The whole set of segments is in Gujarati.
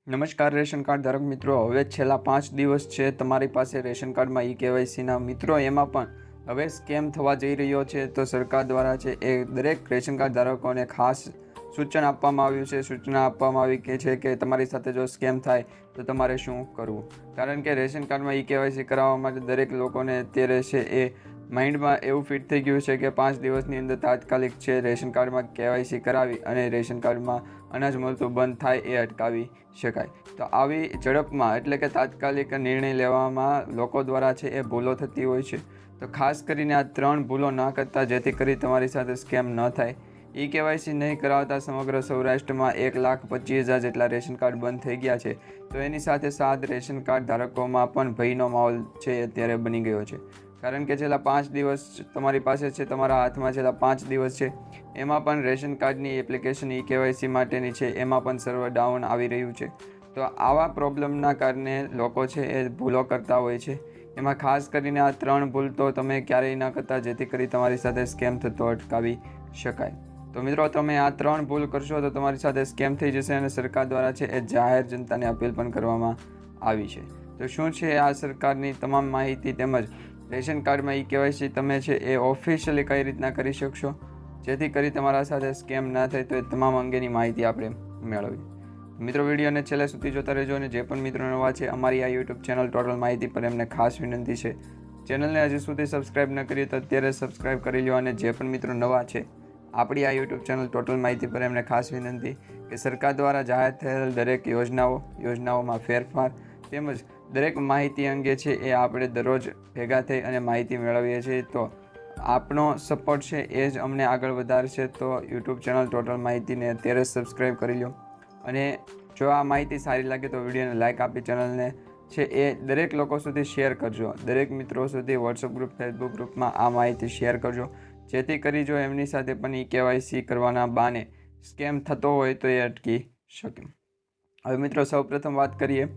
નમસ્કાર રેશન કાર્ડ ધારક મિત્રો, હવે છેલ્લા 5 દિવસ છે તમારી પાસે રેશન કાર્ડમાં કેવાયસીના મિત્રો, એમાં પણ હવે સ્કેમ થવા જઈ રહ્યો છે. તો સરકાર દ્વારા છે એ દરેક રેશન કાર્ડ ધારકોને ખાસ સૂચના આપવામાં આવી કે તમારી સાથે જો સ્કેમ થાય તો તમારે શું કરવું. કારણ કે રેશન કાર્ડમાં કેવાયસી કરાવવા માટે દરેક લોકોને અત્યારે છે એ માઇન્ડમાં એવું ફિટ થઈ ગયું છે કે 5 દિવસની અંદર તાત્કાલિક છે રેશન કાર્ડમાં કેવાયસી કરાવી અને રેશન કાર્ડમાં અનાજ મળતું બંધ થાય એ અટકાવી શકાય. તો આવી ઝડપમાં એટલે કે તાત્કાલિક નિર્ણય લેવામાં લોકો દ્વારા છે એ ભૂલો થતી હોય છે. તો ખાસ કરીને આ 3 ભૂલો ન કરતા, જેથી કરી તમારી સાથે સ્કેમ ન થાય. કેવાયસી નહીં કરાવતા સમગ્ર સૌરાષ્ટ્રમાં 1,25,000 જેટલા રેશન કાર્ડ બંધ થઈ ગયા છે. તો એની સાથે 7 રેશન કાર્ડ ધારકોમાં પણ ભયનો માહોલ છે અત્યારે બની ગયો છે. કારણ કે છેલ્લા 5 દિવસ તમારી પાસે છે, તમારા હાથમાં છેલ્લા 5 દિવસ છે, એમાં પણ રેશન કાર્ડની એપ્લિકેશન કેવાયસી માટેની છે, એમાં પણ સર્વર ડાઉન આવી રહ્યું છે. તો આવા પ્રોબ્લેમના કારણે લોકો છે એ ભૂલો કરતા હોય છે. એમાં ખાસ કરીને આ 3 ભૂલ તો તમે ક્યારેય ન કરતા, જેથી કરી તમારી સાથે સ્કેમ થતો અટકાવી શકાય. તો મિત્રો, તમે આ 3 ભૂલ કરશો તો તમારી સાથે સ્કેમ થઈ જશે અને સરકાર દ્વારા છે એ જાહેર જનતાને અપીલ પણ કરવામાં આવી છે. તો શું છે આ સરકારની તમામ માહિતી તેમજ રેશન કાર્ડમાં કેવાયસી તમે છે એ ઓફિશિયલી કઈ રીતના કરી શકશો, જેથી કરી તમારા સાથે સ્કેમ ના થાય, તો એ તમામ અંગેની માહિતી આપણે મેળવી. મિત્રો, વિડીયોને છેલ્લે સુધી જોતા રહેજો. અને જે પણ મિત્રો નવા છે અમારી આ યુટ્યુબ ચેનલ ટોટલ માહિતી પર એમને ખાસ વિનંતી છે, ચેનલને હજી સુધી સબસ્ક્રાઈબ ન કરી તો અત્યારે સબસ્ક્રાઈબ કરી લો. અને જે પણ મિત્રો નવા છે આપણી આ યુટ્યુબ ચેનલ ટોટલ માહિતી પર એમને ખાસ વિનંતી કે સરકાર દ્વારા જાહેર થયેલ દરેક યોજનાઓમાં ફેરફાર તેમજ દરેક માહિતી અંગે છે એ આપણે દરરોજ ભેગા થઈ અને માહિતી મેળવીએ છીએ. તો આપનો સપોર્ટ છે એ જ અમને આગળ વધારશે. તો યુટ્યુબ ચેનલ ટોટલ માહિતીને અત્યારે સબસ્ક્રાઈબ કરી લો. અને જો આ માહિતી સારી લાગે તો વિડીયોને લાઇક આપી ચેનલને છે એ દરેક લોકો સુધી શેર કરજો. દરેક મિત્રો સુધી વોટ્સઅપ ગ્રુપ, ફેસબુક ગ્રુપમાં આ માહિતી શેર કરજો, જેથી કરી જો એમની સાથે પણ કેવાયસી કરવાના બહાને સ્કેમ થતો હોય તો એ અટકી શકે. હવે મિત્રો, સૌપ્રથમ વાત કરીએ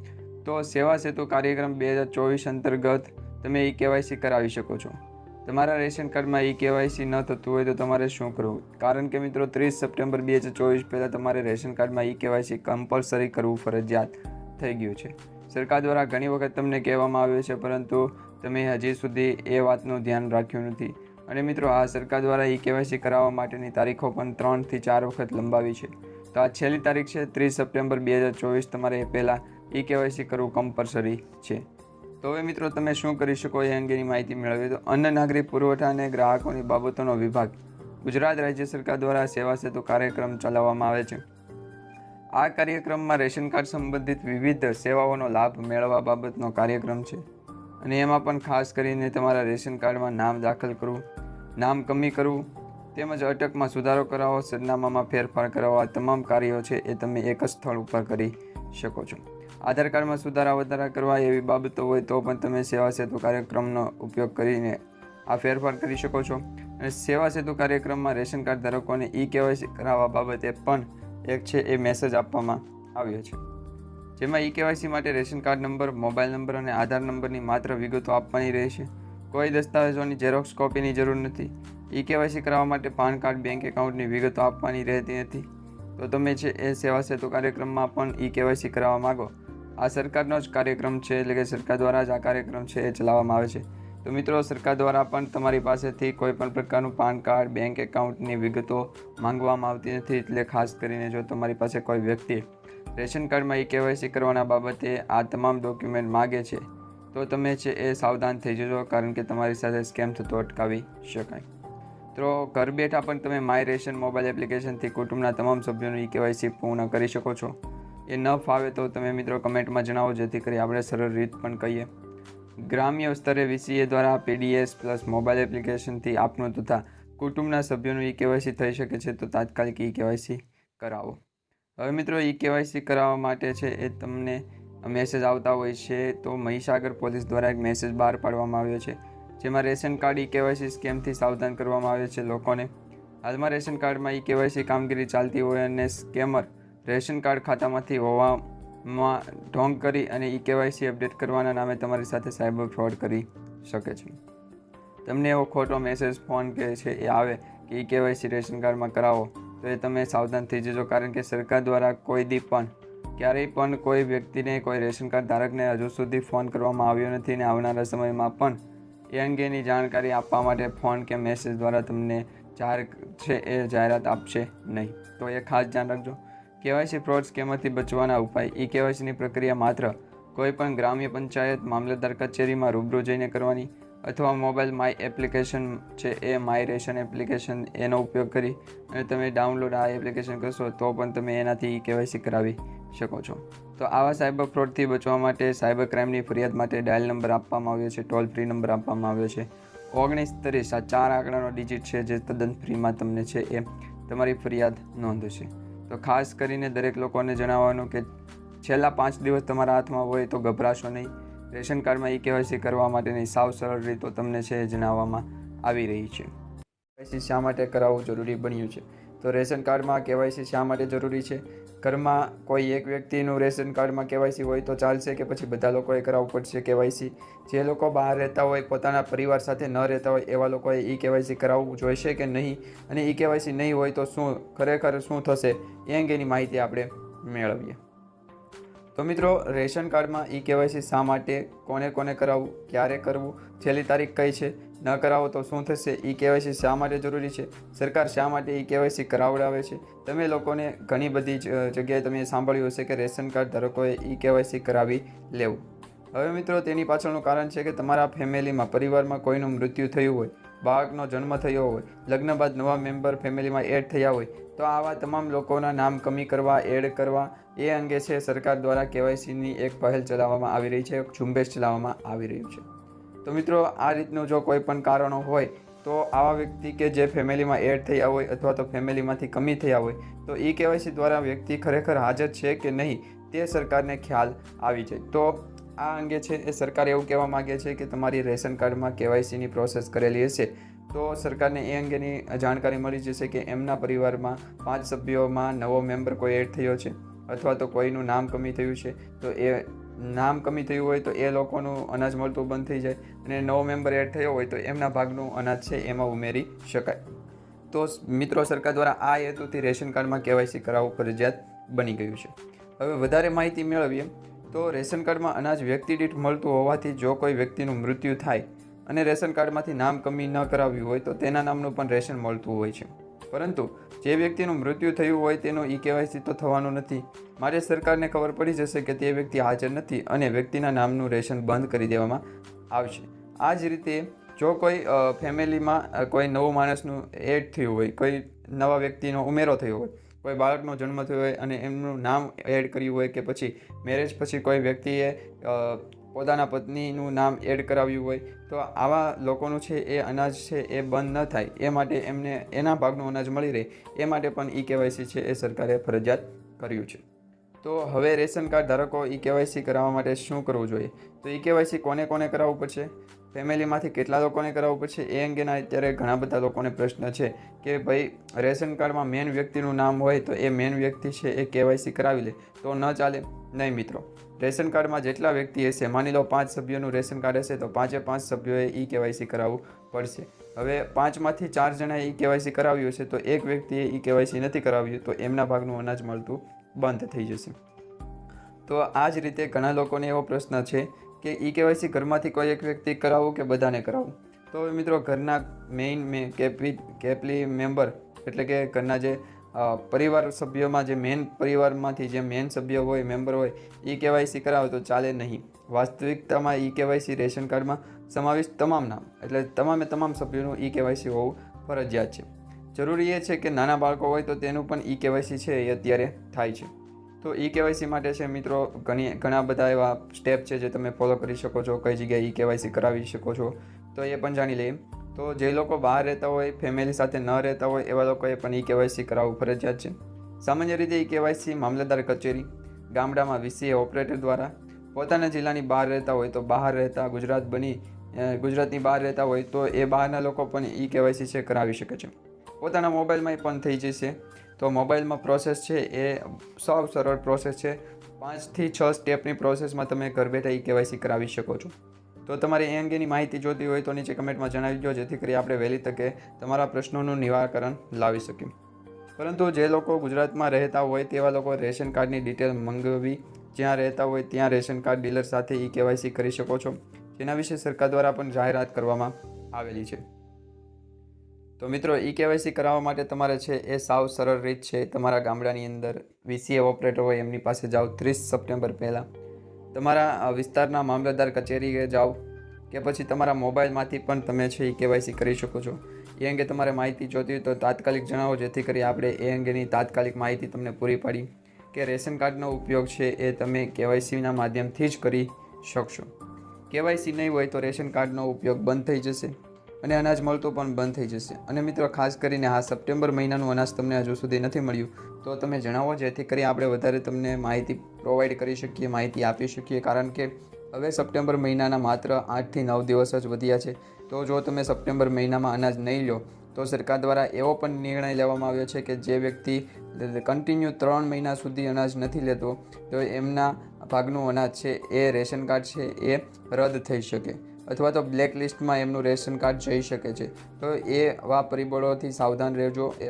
તો સેવા સેતુ કાર્યક્રમ 2024 અંતર્ગત તમે કેવાયસી કરાવી શકો છો. તમારા રેશન કાર્ડમાં કેવાયસી ન થતું હોય તો તમારે શું કરવું? કારણ કે મિત્રો, 30 સપ્ટેમ્બર 2024 પહેલાં તમારે રેશન કાર્ડમાં કેવાયસી કમ્પલસરી કરવું ફરજિયાત થઈ ગયું છે. સરકાર દ્વારા ઘણી વખત તમને કહેવામાં આવ્યું છે, પરંતુ તમે હજી સુધી એ વાતનું ધ્યાન રાખ્યું નથી. અને મિત્રો, આ સરકાર દ્વારા કેવાયસી કરાવવા માટેની તારીખો પણ 3 થી 4 વખત લંબાવી છે. તો આ છેલ્લી તારીખ છે 30 સપ્ટેમ્બર 2024. તમારે એ પહેલાં કેવાયસી કરવું કમ્પલસરી છે. તો હવે મિત્રો, તમે શું કરી શકો એ અંગેની માહિતી મેળવીએ તો અન્ન નાગરિક પુરવઠા અને ગ્રાહકોની બાબતોનો વિભાગ, ગુજરાત રાજ્ય સરકાર દ્વારા સેવા સેતુ કાર્યક્રમ ચલાવવામાં આવે છે. આ કાર્યક્રમમાં રેશન કાર્ડ સંબંધિત વિવિધ સેવાઓનો લાભ મેળવવા બાબતનો કાર્યક્રમ છે. અને એમાં પણ ખાસ કરીને તમારા રેશન કાર્ડમાં નામ દાખલ કરવું, નામ કમી કરવું તેમજ અટકમાં સુધારો કરાવવો, સરનામામાં ફેરફાર કરાવવા, તમામ કાર્યો છે એ તમે એક જ સ્થળ ઉપર કરી શકો છો. આધાર કાર્ડમાં સુધારા વધારા કરવા એવી બાબતો હોય તો પણ તમે સેવા સેતુ કાર્યક્રમનો ઉપયોગ કરીને આ ફેરફાર કરી શકો છો. અને સેવા સેતુ કાર્યક્રમમાં રેશન કાર્ડ ધારકોને કેવાયસી કરાવવા બાબતે પણ એક છે એ મેસેજ આપવામાં આવ્યો છે, જેમાં કેવાયસી માટે ration card number, mobile number અને આધાર નંબરની માત્ર વિગતો આપવાની રહેશે. કોઈ દસ્તાવેજોની ઝેરોક્સ કોપીની જરૂર નથી. કેવાયસી કરાવવા માટે પાન કાર્ડ, બેંક એકાઉન્ટની વિગતો આપવાની રહેતી નથી. તો તમે છે એ સેવા સેતુ કાર્યક્રમમાં પણ કેવાયસી કરાવવા માગો, આ સરકારનો જ કાર્યક્રમ છે, એટલે કે સરકાર દ્વારા જ આ કાર્યક્રમ છે એ ચલાવવામાં આવે છે. તો મિત્રો, સરકાર દ્વારા પણ તમારી પાસેથી કોઈ પણ પ્રકારનું પાન કાર્ડ, બેંક એકાઉન્ટની વિગતો માંગવામાં આવતી નથી. એટલે ખાસ કરીને જો તમારી પાસે કોઈ વ્યક્તિ રેશન કાર્ડમાં કેવાયસી કરવાના બાબતે આ તમામ ડોક્યુમેન્ટ માગે છે તો તમે છે એ સાવધાન થઈ જજો, કારણ કે તમારી સાથે સ્કેમ થતો અટકાવી શકાય. તો ઘર બેઠા પણ તમે માય રેશન મોબાઈલ એપ્લિકેશનથી કુટુંબના તમામ સભ્યોનું કેવાયસી પૂર્ણ કરી શકો છો. એ ન ફાવે તો તમે મિત્રો કમેન્ટમાં જણાવો, જેથી કરી આપણે સરળ રીત પણ કહીએ. ગ્રામ્ય સ્તરે VCA દ્વારા PDS પ્લસ મોબાઈલ એપ્લિકેશનથી આપનું તથા કુટુંબના સભ્યોનું કેવાયસી થઈ શકે છે. તો તાત્કાલિક કેવાયસી કરાવો. હવે મિત્રો, કેવાયસી કરાવવા માટે છે એ તમને મેસેજ આવતા હોય છે. તો મહીસાગર પોલીસ દ્વારા એક મેસેજ બહાર પાડવામાં આવ્યો છે, જેમાં રેશન કાર્ડ કેવાયસી સ્કેમથી સાવધાન કરવામાં આવે છે લોકોને. હાલમાં રેશન કાર્ડમાં કેવાયસી કામગીરી ચાલતી હોય અને સ્કેમર રેશન કાર્ડ ખાતામાંથી હોવામાં ઢોંગ કરી અને કેવાયસી અપડેટ કરવાના નામે તમારી સાથે સાયબર ફ્રોડ કરી શકે છે. તમને એવો ખોટો મેસેજ, ફોન કે છે એ આવે કે કેવાયસી રેશન કાર્ડમાં કરાવો, તો એ તમે સાવધાન થઈ જજો. કારણ કે સરકાર દ્વારા કોઈ દી પણ ક્યારેય પણ કોઈ વ્યક્તિને, કોઈ રેશન કાર્ડ ધારકને હજુ સુધી ફોન કરવામાં આવ્યો નથી અને આવનારા સમયમાં પણ એ અંગેની જાણકારી આપવા માટે ફોન કે મેસેજ દ્વારા તમને જાહેરાત આપશે નહીં. તો એ ખાસ ધ્યાન રાખજો. કેવાયસી ફ્રોડ સ્કેમથી બચવાના ઉપાય. કેવાયસીની પ્રક્રિયા માત્ર કોઈપણ ગ્રામ્ય પંચાયત, મામલતદાર કચેરીમાં રૂબરૂ જઈને કરવાની અથવા મોબાઈલ માય એપ્લિકેશન છે એ માય રેશન એપ્લિકેશન એનો ઉપયોગ કરી અને તમે ડાઉનલોડ આ એપ્લિકેશન કરશો તો પણ તમે એનાથી કેવાયસી કરાવી શકો છો. તો આવા સાયબર ફ્રોડથી બચવા માટે સાયબર ક્રાઇમની ફરિયાદ માટે ડાયલ નંબર આપવામાં આવ્યો છે, ટોલ ફ્રી નંબર આપવામાં આવ્યો છે 1930. આ 4 આંકડાનો ડિજિટ છે જે તદ્દન ફ્રીમાં તમને છે એ તમારી ફરિયાદ નોંધશે. તો ખાસ કરીને દરેક લોકોને જણાવવાનું કે છેલ્લા 5 દિવસ તમારા હાથમાં હોય તો ગભરાશો નહીં. રેશન કાર્ડમાં કેવાયસી કરવા માટેની સાવ સરળ રીતો તમને છે જણાવવામાં આવી રહી છે. કેવાયસી શા માટે કરાવવું જરૂરી બન્યું છે? તો રેશન કાર્ડમાં કેવાયસી શા માટે જરૂરી છે? ઘરમાં કોઈ એક વ્યક્તિનું રેશન કાર્ડમાં કેવાયસી હોય તો ચાલશે કે પછી બધા લોકોએ કરાવવું પડશે કેવાયસી? જે લોકો બહાર રહેતા હોય, પોતાના પરિવાર સાથે ન રહેતા હોય એવા લોકોએ કેવાયસી કરાવવું જોઈશે કે નહીં? અને કેવાયસી નહીં હોય તો ખરેખર શું થશે એ અંગેની માહિતી આપણે મેળવીએ. તો મિત્રો, રેશન કાર્ડમાં કેવાયસી શા માટે, કોને કરાવવું, ક્યારે કરવું, છેલ્લી તારીખ કઈ છે, ન કરાવો તો શું થશે, કેવાયસી શા માટે જરૂરી છે, સરકાર શા માટે કેવાયસી કરાવડાવે છે? તમે લોકોને ઘણી બધી જગ્યાએ તમે સાંભળ્યું હશે કે રેશન કાર્ડ ધારકોએ કેવાયસી કરાવી લેવું. હવે મિત્રો, તેની પાછળનું કારણ છે કે તમારા ફેમિલીમાં, પરિવારમાં કોઈનું મૃત્યુ થયું હોય, બાળકનો જન્મ થયો હોય, લગ્ન બાદ નવા મેમ્બર ફેમિલીમાં એડ થયા હોય તો આવા તમામ લોકોના નામ કમી કરવા, એડ કરવા એ અંગે છે સરકાર દ્વારા કેવાયસીની એક પહેલ ચલાવવામાં આવી રહી છે, એક ઝુંબેશ ચલાવવામાં આવી રહ્યું છે. તો મિત્રો, આ રીતનું જો કોઈ પણ કારણો હોય તો આવા વ્યક્તિ કે જે ફેમિલીમાં એડ થયા હોય અથવા તો ફેમિલીમાંથી કમી થયા હોય તો કેવાયસી દ્વારા વ્યક્તિ ખરેખર હાજર છે કે નહીં તે સરકારને ખ્યાલ આવી જાય. તો આ અંગે છે એ સરકાર એવું કહેવા માગે છે કે તમારી રેશન કાર્ડમાં કેવાયસીની પ્રોસેસ કરેલી હશે તો સરકારને એ અંગેની જાણકારી મળી જશે કે એમના પરિવારમાં 5 સભ્યોમાં નવો મેમ્બર કોઈ એડ થયો છે અથવા તો કોઈનું નામ કમી થયું છે તો એ નામ કમી થયું હોય તો એ લોકોનું અનાજ મળતું બંધ થઈ જાય અને નવો મેમ્બર એડ થયો હોય તો એમના ભાગનું અનાજ છે એમાં ઉમેરી શકાય. તો મિત્રો, સરકાર દ્વારા આ હેતુથી રેશન કાર્ડમાં કેવાયસી કરાવવું ફરજિયાત બની ગયું છે. હવે વધારે માહિતી મેળવીએ તો રેશન કાર્ડમાં અનાજ વ્યક્તિ દીઠ મળતું હોવાથી જો કોઈ વ્યક્તિનું મૃત્યુ થાય અને રેશન કાર્ડમાંથી નામ કમી ન કરાવ્યું હોય તો તેના નામનું પણ રેશન મળતું હોય છે. પરંતુ જે વ્યક્તિનું મૃત્યુ થયું હોય તેનું કેવાયસી તો થવાનું નથી. માટે સરકારને ખબર પડી જશે કે તે વ્યક્તિ હાજર નથી અને વ્યક્તિના નામનું રેશન બંધ કરી દેવામાં આવશે. આ જ રીતે જો કોઈ ફેમિલીમાં કોઈ નવું માણસનું એડ થયું હોય, કોઈ નવા વ્યક્તિનો ઉમેરો થયો હોય, કોઈ બાળકનો જન્મ થયો હોય અને એમનું નામ એડ કર્યું હોય કે પછી મેરેજ પછી કોઈ વ્યક્તિએ પોતાના પત્નીનું નામ એડ કરાવ્યું હોય તો આવા લોકોનું છે એ અનાજ છે એ બંધ ન થાય એ માટે એમને એના ભાગનું અનાજ મળી રહે એ માટે પણ કેવાયસી છે એ સરકારે ફરજિયાત કર્યું છે. તો હવે રેશન કાર્ડ ધારકો કેવાયસી કરાવવા માટે શું કરવું જોઈએ? તો કેવાયસી કોને કરાવવું પડશે, ફેમિલીમાંથી કેટલા લોકોને કરાવવું પડશે એ અંગેના અત્યારે ઘણા બધા લોકોને પ્રશ્ન છે કે ભાઈ રેશન કાર્ડમાં મેન વ્યક્તિનું નામ હોય તો એ મેન વ્યક્તિ છે એ કેવાયસી કરાવી લે તો ન ચાલે. નહીં મિત્રો, રેશન કાર્ડમાં જેટલા વ્યક્તિ હશે, માની લો 5 સભ્યોનું રેશન કાર્ડ હશે તો 5 સભ્યોએ કેવાયસી કરાવવું પડશે. હવે 5માંથી 4 જણાએ કેવાયસી કરાવ્યું હશે તો એક વ્યક્તિએ કેવાયસી નથી કરાવ્યું તો એમના ભાગનું અનાજ મળતું બંધ થઈ જશે. તો આ જ રીતે ઘણા લોકોને એવો પ્રશ્ન છે કે કેવાયસી ઘરમાંથી કોઈ એક વ્યક્તિ કરાવવું કે બધાને કરાવવું? તો મિત્રો, ઘરના મેઇન કેપલી મેમ્બર એટલે કે ઘરના જે પરિવાર સભ્યોમાં જે મેન પરિવારમાંથી જે મેન સભ્ય હોય, મેમ્બર હોય કેવાયસી કરાવે તો ચાલે નહીં. વાસ્તવિકતામાં કેવાયસી રેશન કાર્ડમાં સમાવિષ્ટ તમામ નામ એટલે તમામ સભ્યોનું કેવાયસી હોવું ફરજિયાત છે. જરૂરી એ છે કે નાના બાળકો હોય તો તેનું પણ કેવાયસી છે એ અત્યારે થાય છે. તો કેવાયસી માટે છે મિત્રો ઘણા બધા એવા સ્ટેપ છે જે તમે ફોલો કરી શકો છો, કઈ જગ્યાએ કેવાયસી કરાવી શકો છો તો એ પણ જાણી લઈએ. તો જે લોકો બહાર રહેતા હોય, ફેમિલી સાથે ન રહેતા હોય એવા લોકોએ પણ કેવાયસી કરાવવું ફરજિયાત છે. સામાન્ય રીતે કેવાયસી મામલતદાર કચેરી, ગામડામાં VCA ઓપરેટર દ્વારા, પોતાના જિલ્લાની બહાર રહેતા હોય તો બહાર રહેતા, ગુજરાતની બહાર રહેતા હોય તો એ બહારના લોકો પણ કેવાયસી છે કરાવી શકે છે. પોતાના મોબાઈલમાં પણ થઈ જશે. તો મોબાઈલમાં પ્રોસેસ છે એ સાવ સરળ પ્રોસેસ છે. 5 થી 6 સ્ટેપની પ્રોસેસમાં તમે ઘર બેઠા કેવાયસી કરાવી શકો છો. તો તમારે એ અંગેની માહિતી જોતી હોય તો નીચે કમેન્ટમાં જણાવી દો જેથી કરી આપણે વહેલી તકે તમારા પ્રશ્નોનું નિરાકરણ લાવી શકીએ. પરંતુ જે લોકો ગુજરાતમાં રહેતા હોય તેવા લોકો રેશન કાર્ડની ડિટેલ મંગાવી જ્યાં રહેતા હોય ત્યાં રેશન કાર્ડ ડીલર સાથે ઈ-કેવાયસી કરી શકો છો, જેના વિશે સરકાર દ્વારા પણ જાહેરાત કરવામાં આવેલી છે. તો મિત્રો, ઈ-કેવાયસી કરાવવા માટે તમારે છે એ સાવ સરળ રીત છે. તમારા ગામડાની અંદર વીસીએ ઓપરેટર હોય એમની પાસે જાઓ 30 સપ્ટેમ્બર પહેલાં. તમારા વિસ્તારના મામલતદાર કચેરીએ જાઓ કે પછી તમારા મોબાઈલમાંથી પણ તમે છે ઈ-કેવાયસી કરી શકો છો. એ અંગે તમારે માહિતી જોતી હોય તો તાત્કાલિક જણાવો, જેથી કરી આપણે એ અંગેની તાત્કાલિક માહિતી તમને પૂરી પાડી કે રેશન કાર્ડનો ઉપયોગ છે એ તમે કેવાયસીના માધ્યમથી જ કરી શકશો. કેવાયસી નહીં હોય તો રેશન કાર્ડનો ઉપયોગ બંધ થઈ જશે અને અનાજ મળતું પણ બંધ થઈ જશે. અને મિત્રો, ખાસ કરીને આ સપ્ટેમ્બર મહિનાનું અનાજ તમને હજુ સુધી નથી મળ્યું તો તમે જણાવો, જેથી કરી આપણે વધારે તમને માહિતી પ્રોવાઈડ કરી શકીએ, માહિતી આપી શકીએ. કારણ કે હવે સપ્ટેમ્બર મહિનાના માત્ર 8 થી 9 દિવસ જ વધ્યા છે. તો જો તમે સપ્ટેમ્બર મહિનામાં અનાજ નહીં લો તો સરકાર દ્વારા એવો પણ નિર્ણય લેવામાં આવ્યો છે કે જે વ્યક્તિ કન્ટિન્યુ 3 મહિના સુધી અનાજ નથી લેતો તો એમના ભાગનું અનાજ છે એ રેશન કાર્ડ છે એ રદ થઈ શકે અથવા તો બ્લેક લિસ્ટમાં એમનું રેશન કાર્ડ જઈ શકે છે. તો એવા પરિબળોથી સાવધાન રહેજો.